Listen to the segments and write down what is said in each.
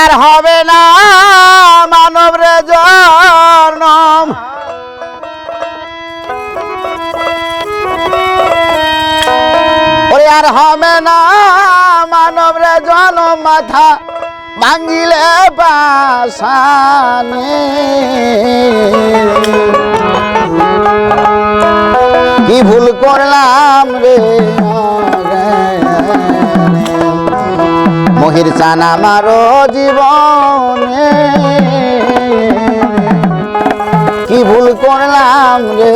আর হবে না মানব রে জনম ওরে আর হবে না মানব রে জনম মাথা ভাঙিলে বাসানে কি ভুল করলাম রে মহির চান আমারও জীবনে কি ভুল করলাম রে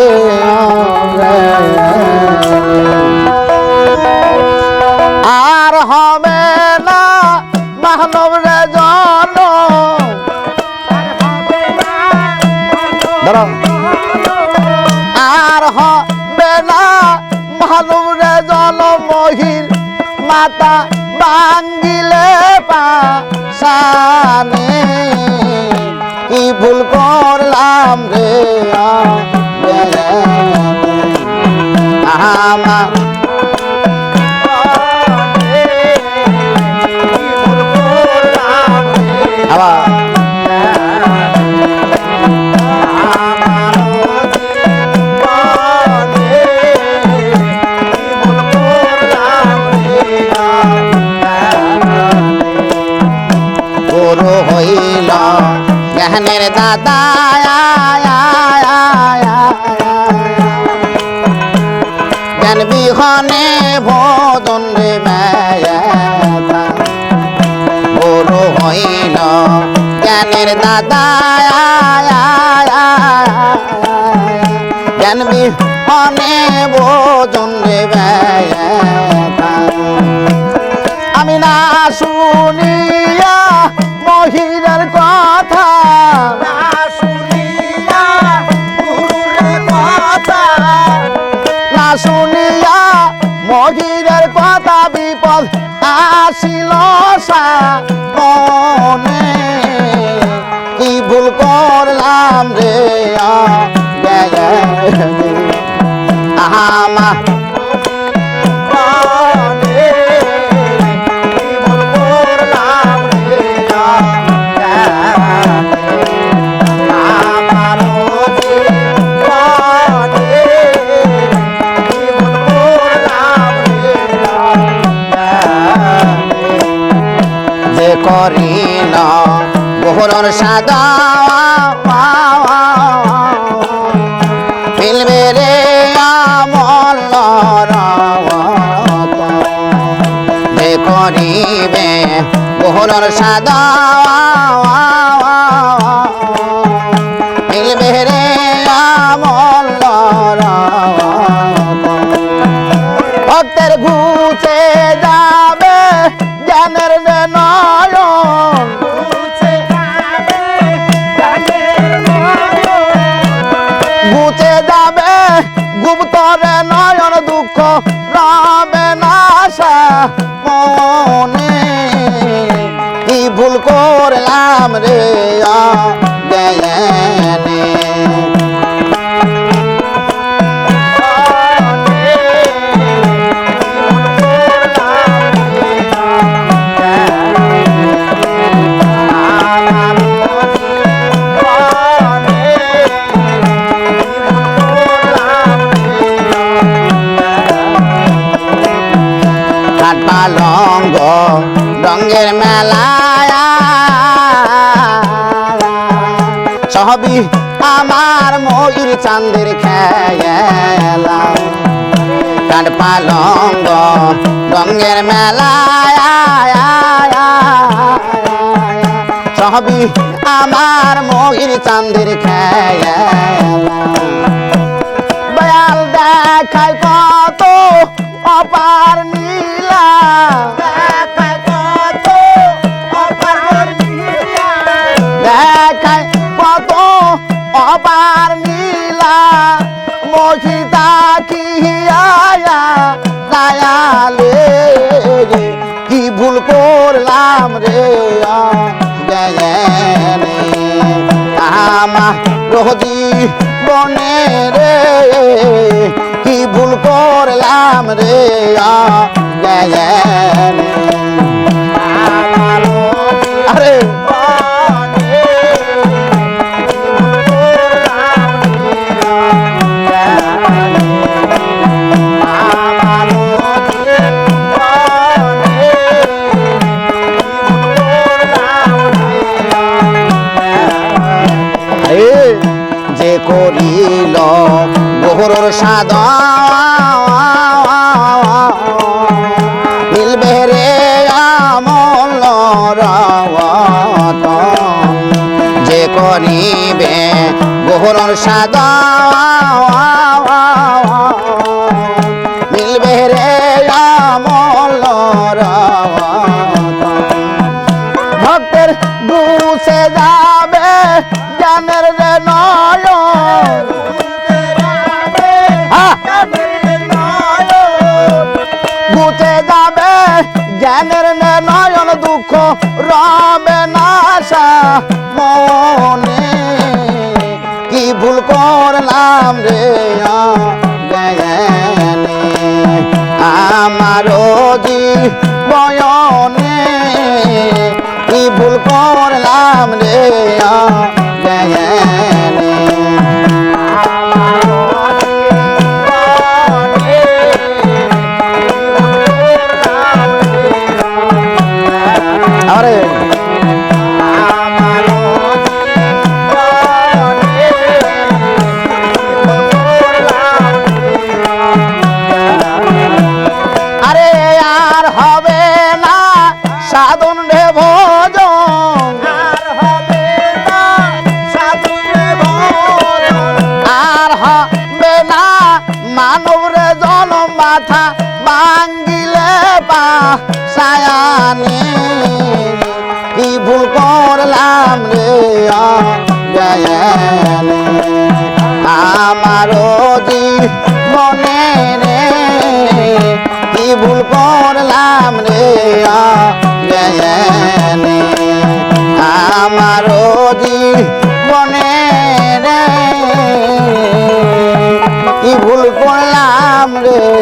আর হবে না মানব রে জনম ধরো আর হবে না মানব রে জনম মহির মাতা ভাঙ্গিলে পাশানে কি ভুল করলাম রে আমার জ্ঞানের দাদা জ্ঞান বিহনে ভোজন রে বড় হইল জ্ঞানের দাদা জ্ঞান বিহনে ভোজন রে আমি না শুনিয়া মহিলার কথা না শুনিয়া মহিলার কথা বিপদ আসিল মনে কি ভুল করলাম রে আমা করিল মোহরর সাদা মিলবে রে আমল যে করিবে মোহরর সাদা মিলবে রে আমল ভক্তের ঘুচে যাবে জ্ঞানের নয়ন ঘুচে যাবে গুপ্তরে নয়ন দুঃখ রবে না মনে কি ভুল করলাম রে জ্ঞানে পালঙ্গ রঙের মেলায় সবই আমার ময়ূর চাঁদের খেলা কাঠ পালঙ্গ রঙের মেলায় সবই আমার ময়ূর চাঁদের খেলা বয়াল দেখায় কত অপার নীলা দেখায় কত অপার নীলা মহিতা কি দয়ালে কি ভুল করলাম রে আমা রোজি বনে রে কি ভুল করলাম রে আরে গুরুর সাদ মিলবে রে আমল রতন যে করিবে গুরুর সাদ মিলবে রে আমল রতন ভক্তের গুছে যাবে জ্ঞানের রে নয়ন গুছে যাবে জ্ঞানের রে নয়ন দুঃখ রবে না মনে কি ভুল করলাম রে জ্ঞানে আমারও জীবনে কি ভুল করলাম রে জ্ঞানে আরে সাধন রে ভজন আর হবে না মানব রে জনম মাথা ভাঙ্গিলে পা সায়ানে কি ভুল করলাম রে জ্ঞানে আমারও জীবনে রে কি ভুল করলাম রে জ্ঞানে আমারও জীবনে রে কি ভুল করলাম রে